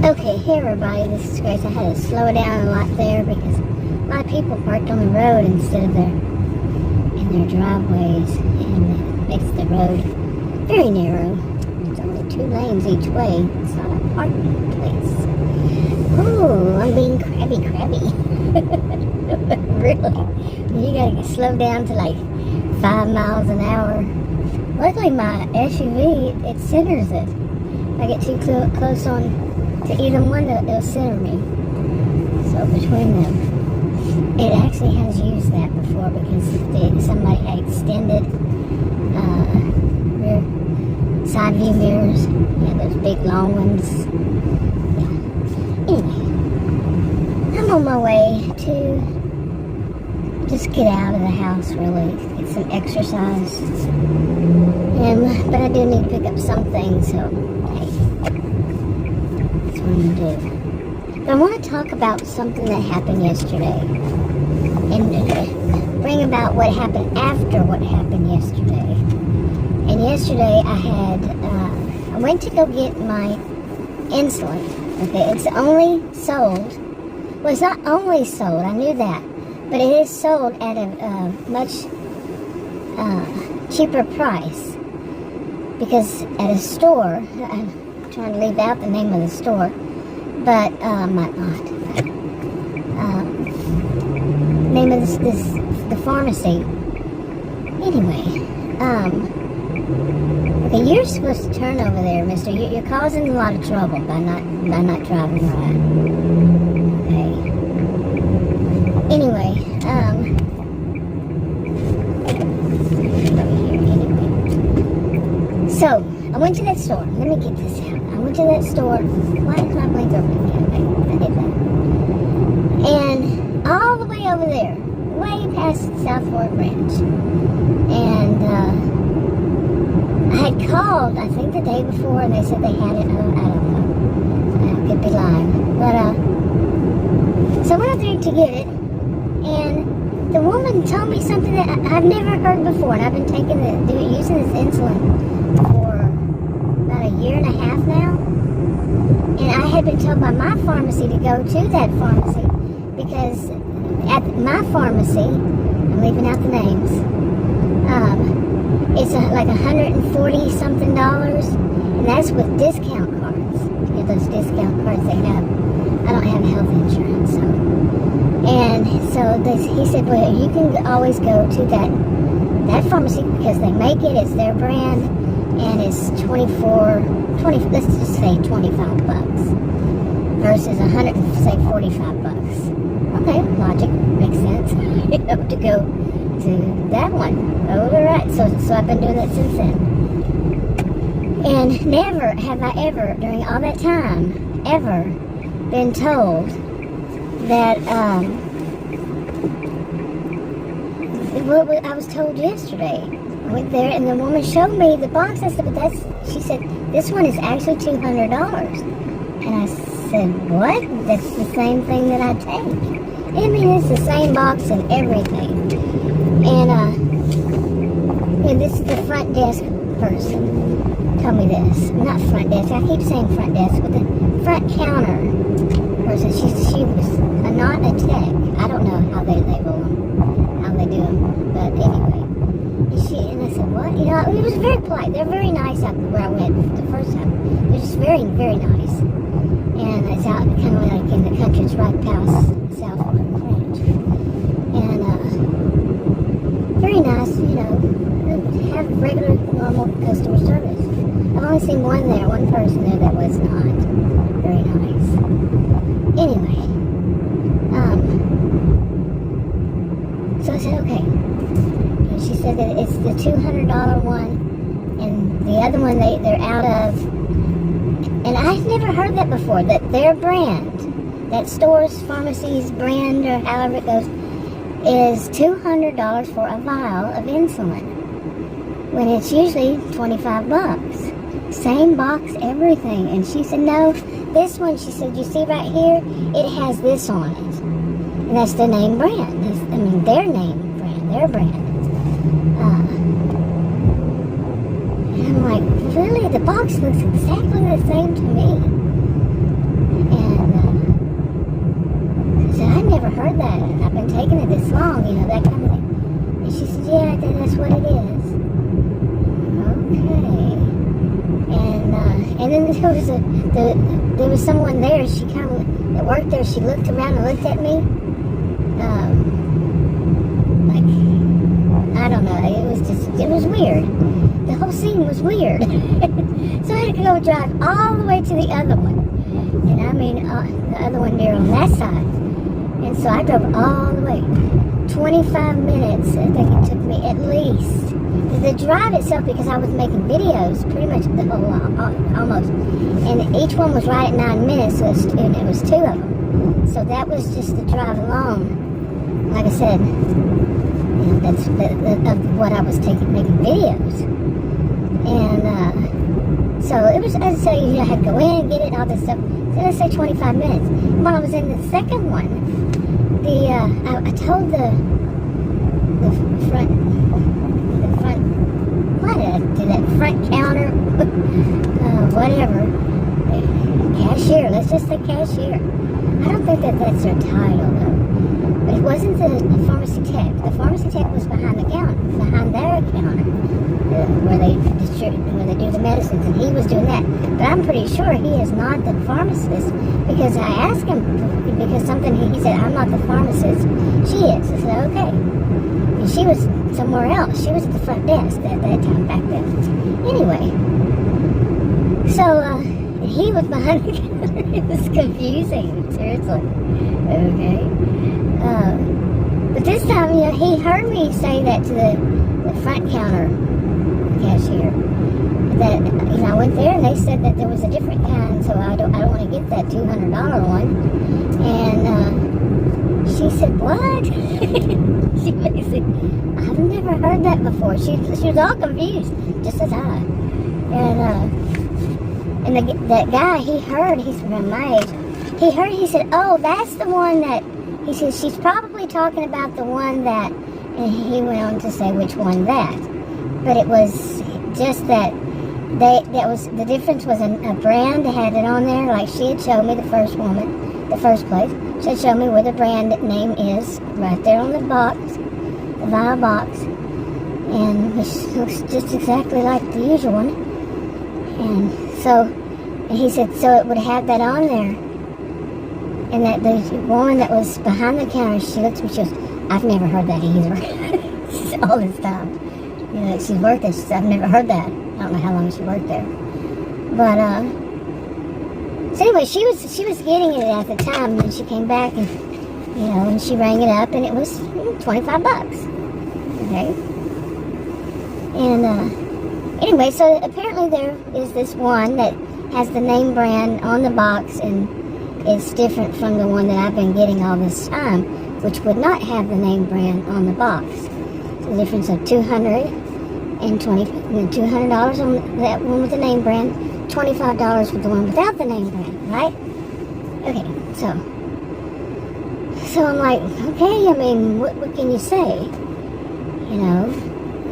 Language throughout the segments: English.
Okay, hey everybody, this is Grace. I had to slow down a lot there because a lot of people parked on the road instead of in their driveways, and it makes the road very narrow. There's only 2 lanes each way. It's not a parking place. Oh, I'm being crabby. Really? You gotta slow down to like 5 miles an hour. Luckily my SUV, it centers it. If I get too close on to either one, it'll center me. So between them, it actually has used that before because somebody had extended rear side view mirrors. Yeah, those big long ones. Yeah. Anyway, I'm on my way to just get out of the house, really, get some exercise. But I do need to pick up some things, so hey. That's what I'm going to do. But I want to talk about something that happened yesterday and bring about what happened after what happened yesterday. And yesterday I went to go get my insulin. Okay, it's only sold. Well, it's not only sold, I knew that, but it is sold at a much cheaper price. Because at a store, I'm trying to leave out the name of the store, but might not. Name of the pharmacy. Anyway, okay, you're supposed to turn over there, mister. You're causing a lot of trouble by not driving right. Okay. Anyway, so, I went to that store. Let me get this out. I went to that store. Why is my blinker blinking? Okay, I did that. And all the way over there, way past South Fork Ranch. And I had called, I think the day before, and they said they had it. I don't know. I could be lying. But, so I went up there to get it. And the woman told me something that I've never heard before. And I've been using this insulin for about a year and a half now, and I had been told by my pharmacy to go to that pharmacy because at my pharmacy, I'm leaving out the names, it's like $140 something, and that's with discount cards. You know, those discount cards they have. I don't have health insurance, so he said, well, you can always go to that pharmacy because they make it, it's their brand, and it's let's just say $25 versus $45. Okay, logic makes sense. You know, to go to that one. Oh, right. So I've been doing that since then. And never have I ever, during all that time, ever been told that what I was told yesterday. I went there and the woman showed me the box. I said, but she said, this one is actually $200. And I said, what? That's the same thing that I take. I mean, it's the same box and everything. And this is the front desk person told me this. Not front desk, I keep saying front desk, but the front counter person. She was not a tech. I don't know how they label them, how they do them, but anyway. And I said, what? You know, it was very polite. They're very nice out where I went the first time. They're just very, very nice. And it's out kind of like in the country. It's right past South Fork Ranch. And very nice, you know, have regular, normal customer service. I've only seen one person there that was not very nice. Anyway, so I said, okay. She said that it's the $200 one, and the other one they're out of. And I've never heard that before, that their brand, that store's pharmacy's brand, or however it goes, is $200 for a vial of insulin, when it's usually $25. Same box, everything. And she said, no, this one, she said, you see right here, it has this on it. And that's the name brand. Their name brand, their brand. And I'm like, really? The box looks exactly the same to me. there was someone there. She kind of that worked there. She looked around and looked at me. Like, I don't know. It was weird. The whole scene was weird. So I had to go drive all the way to the other one. And I mean, the other one there on that side. And so I drove all the way. 25 minutes, I think it took me at least. The drive itself, because I was making videos pretty much the whole, almost. And each one was right at 9 minutes, and it was 2 of them. So that was just the drive alone. Like I said, you know, that's of what I was making videos. And so it was, as I say, you know, I had to go in, get it, and all this stuff. So let's say 25 minutes. And while I was in the second one, I told the front, why did I do that? Front counter, whatever, cashier, let's just say cashier. I don't think that's their title though. But it wasn't the pharmacy tech. The pharmacy tech was behind the counter, behind their counter, where they do the medicines, and he was doing that. But I'm pretty sure he is not the pharmacist, because I asked him, because he said, I'm not the pharmacist, she is. I said, okay. And she was somewhere else. She was at the front desk at that time, back then. Anyway, so he was behind the counter. It was confusing, seriously. Okay. But this time, you know, he heard me say that to the front counter cashier. That, you know, I went there and they said that there was a different kind, so I don't want to get that $200 one. And she said, what? She basically, I've never heard that before. She was all confused, just as I. And that guy, he heard, he's from my age, he said, oh, that's the one that, he said, she's probably talking about the one that, and he went on to say which one that. But it was just that the difference was a brand that had it on there, like she had showed me the first place. She had showed me where the brand name is, right there on the box, the vial box. And which looks just exactly like the usual one. And he said, so it would have that on there. And that the woman that was behind the counter, she looked at me, she goes, I've never heard that either. All this time. You know, she's worked there, she said, I've never heard that. I don't know how long she worked there. But, so anyway, she was getting it at the time, and she came back and, you know, and she rang it up, and it was $25. Okay? And, anyway, so apparently there is this one that has the name brand on the box, and it's different from the one that I've been getting all this time, which would not have the name brand on the box. So the difference of $200 on that one with the name brand, $25 for the one without the name brand, right? Okay, so I'm like, okay, I mean, what can you say? You know,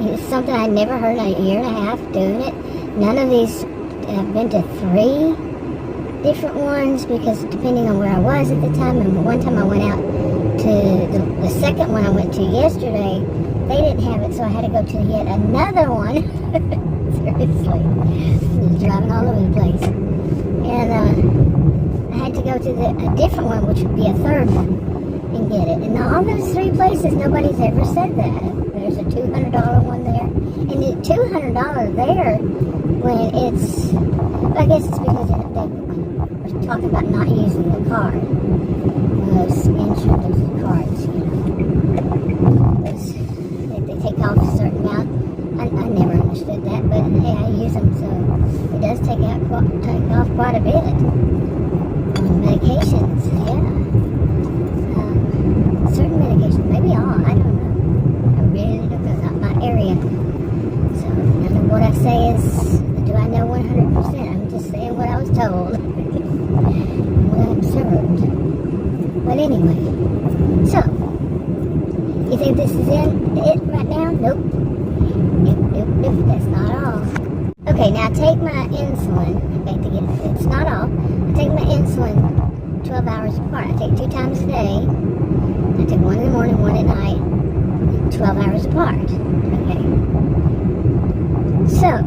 it's something I never heard in a year and a half doing it. None of these, I've been to 3 different ones, because depending on where I was at the time, and one time I went out to the second one I went to yesterday, they didn't have it, so I had to go to yet another one. Seriously, driving all over the place. And I had to go to a different one, which would be a third one, and get it. And all those 3 places, nobody's ever said that. There's a $200 one there, and the $200 there, when it's, I guess it's because they were talking about not using the card. Those insurance cards, you know. They take off a certain amount. I never understood that, but hey, I use them, so it does take off quite a bit. Medications, yeah. Certain medications, maybe all, I don't know. I really don't know, it's not my area. So, none of what I say is, do I know 100%? I'm just saying what I was told. What I observed. But anyway, so, you think this is it right now? Nope. Nope, that's not all. Okay, now I take my insulin, it's not all. I take my insulin 12 hours apart. I take 2 times a day. I take one in the morning, one at night, 12 hours apart. Okay. So,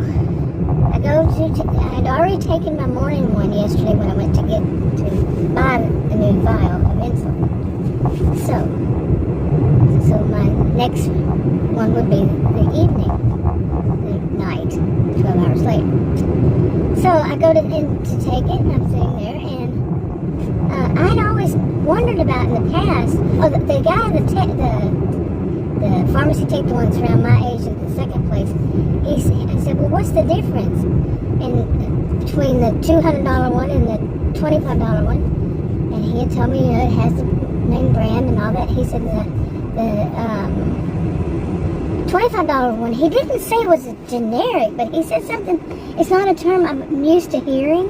I had already taken my morning one yesterday when I went to buy a new vial of insulin. So my next one would be the evening, the night, 12 hours later. So I go to take it, and I'm sitting there, and I had always wondered about in the past. Oh, the guy, the pharmacy tech, the ones around my age at the second place. I said, well, what's the difference between the $200 one and the $25 one? And he had told me, it has the name brand and all that. He said the $25 one, he didn't say it was a generic, but he said something. It's not a term I'm used to hearing.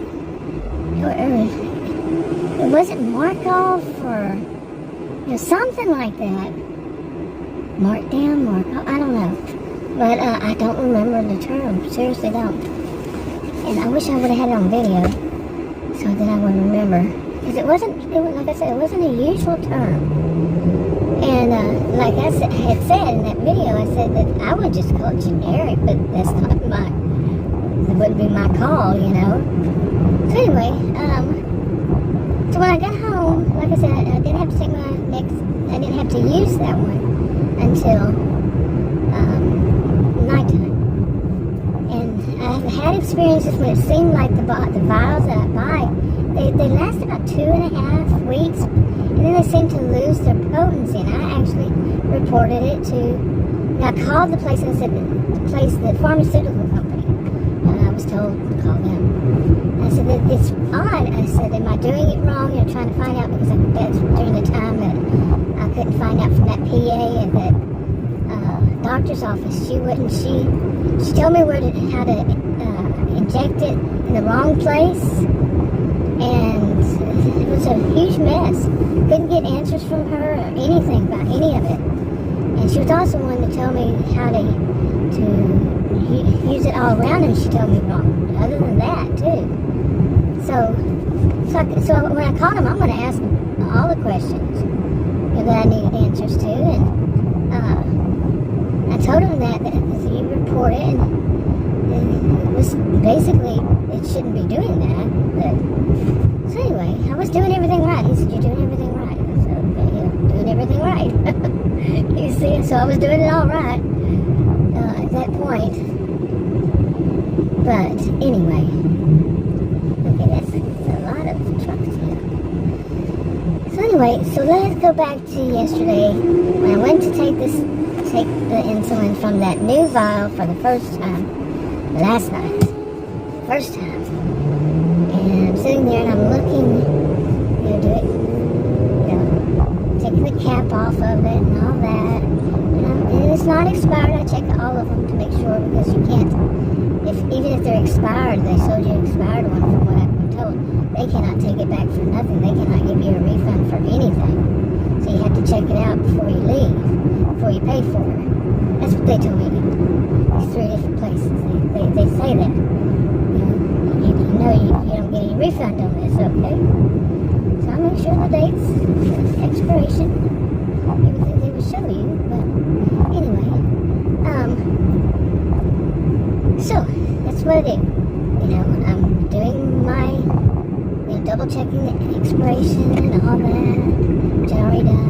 It wasn't Markov or something like that. Markdown, Markov, I don't know. But I don't remember the term. Seriously don't. And I wish I would have had it on video so that I would remember. Because like I said, it wasn't a usual term. And like I had said in that video, I said that I would just call it generic, but that's not it wouldn't be my call, So anyway, so when I got home, like I said, I didn't have to take I didn't have to use that one until nighttime. And I've had experiences when it seemed like the vials that I buy, they last about 2.5 weeks, and then they seem to lose their potency. And I actually reported it I called the place and said, the pharmaceutical company, and I was told to call them. I said, it's odd. I said, am I doing it wrong? Trying to find out, because that's during the time that I couldn't find out from that PA at that doctor's office. She told me how to inject it in the wrong place, and it was a huge mess. Couldn't get answers from her or anything about any of it. And she was also one to tell me how to use it all around, and she told me wrong. Other than that, too. So when I called him, I'm going to ask him all the questions that I needed answers to, and I told him that you report it, and it was basically, it shouldn't be doing that. But so anyway, I was doing everything right. He said, you're doing everything right. I said, okay, yeah, doing everything right. You see, so I was doing it all right at that point. But anyway, okay, that's a lot of trucks here. So anyway, so let's go back to yesterday when I went to take the insulin from that new vial for the first time, last night, first time. And I'm sitting there and I'm looking, taking the cap off of it and all that. And it's not expired. I checked all of them to make sure, because you can't, even if they're expired, they sold you an expired one from what I've been told. They cannot take it back for nothing. They cannot give you a refund for anything. So you have to check it out before you leave, before you pay for it. That's what they told me. These 3 different places, they say that. You don't get any refund on this, okay? So I'll make sure the dates, the expiration, everything they will show you. But anyway, so that's what I do. I'm doing my, double checking the expiration and all that, which I already done,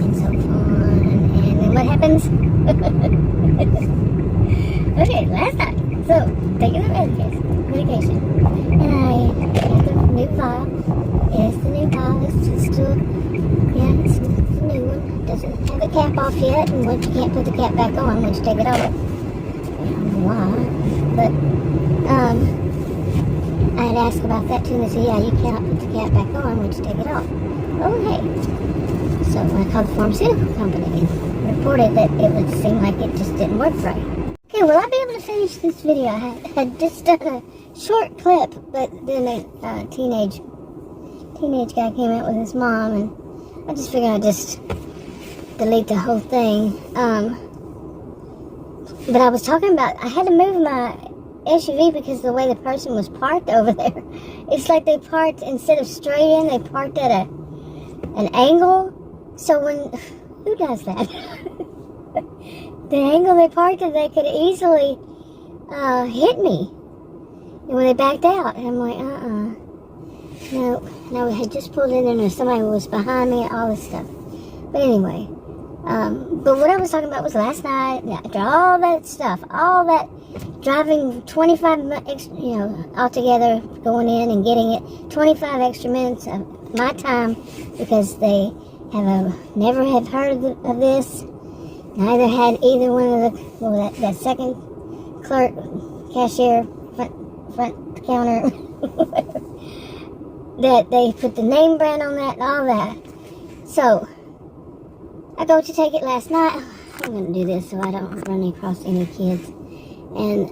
and so on. And then what happens? Okay, last night. So, taking the medication. And I have the new vial. It's the new vial. It's still, it's the new one. Doesn't have the cap off yet, and you can't put the cap back on once you take it off. I don't know why, but I had asked about that too, and they said, yeah, you cannot put the cap back on once you take it off. Okay. So I called the pharmaceutical company and reported that it would seem like it just didn't work right. Okay, will I be able to finish this video? I had just done a short clip, but then a teenage guy came out with his mom, and I just figured I'd just delete the whole thing. But I was talking about, I had to move my SUV because the way the person was parked over there. It's like they parked, instead of straight in, they parked at an angle. So who does that? The angle they parked at, they could easily hit me. And when they backed out, I'm like, No, we had just pulled in and somebody was behind me and all this stuff. But anyway, but what I was talking about was last night, after all that stuff, all that driving 25 minutes, altogether, going in and getting it, 25 extra minutes of my time because they never have heard of this. Neither had either one of that second clerk, cashier, front counter, that they put the name brand on that and all that. So, I go to take it last night. I'm going to do this so I don't run across any kids. And,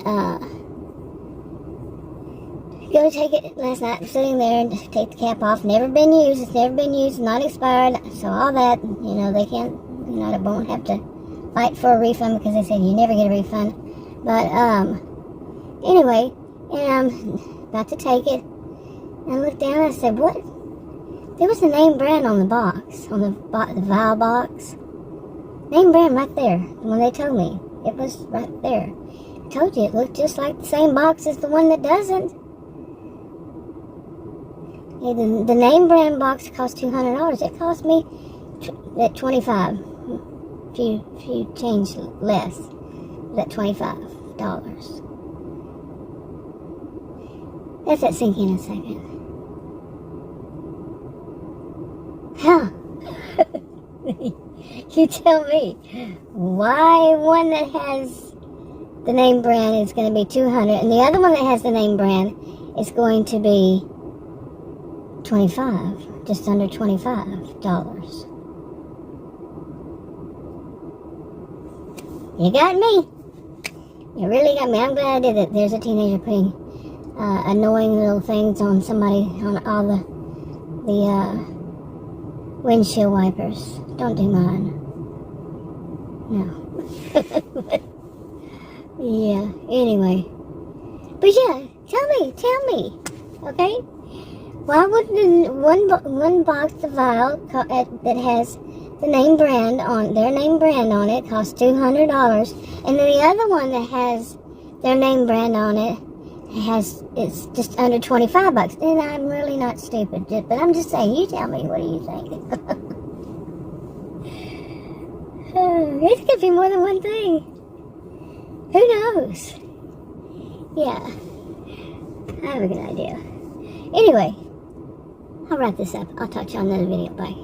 go to take it last night. I'm sitting there and take the cap off. Never been used. It's never been used. Not expired. So all that, they can't, they won't have to fight for a refund because they said you never get a refund. But, anyway, and I'm about to take it. And I looked down and I said, what? There was a name brand on the box, on the vial box. Name brand right there. When they told me, it was right there. I told you, it looked just like the same box as the one that doesn't. The name brand box cost $200. It cost me at $25. Few change less. At $25. Let that sink in a second. Huh? You tell me why one that has the name brand is going to be $200 and the other one that has the name brand is going to be $25, just under $25. You got me. You really got me. I'm glad I did it. There's a teenager putting annoying little things on somebody, on all the windshield wipers. Don't do mine. No. Yeah, anyway. But yeah, tell me. Okay? Why would one box of vial that has the name brand on, their name brand on it, cost $200, and then the other one that has their name brand on it, it's just under $25. And I'm really not stupid, but I'm just saying, you tell me, what do you think? It could be more than one thing. Who knows? Yeah, I have a good idea. Anyway, I'll wrap this up. I'll talk to you on another video. Bye.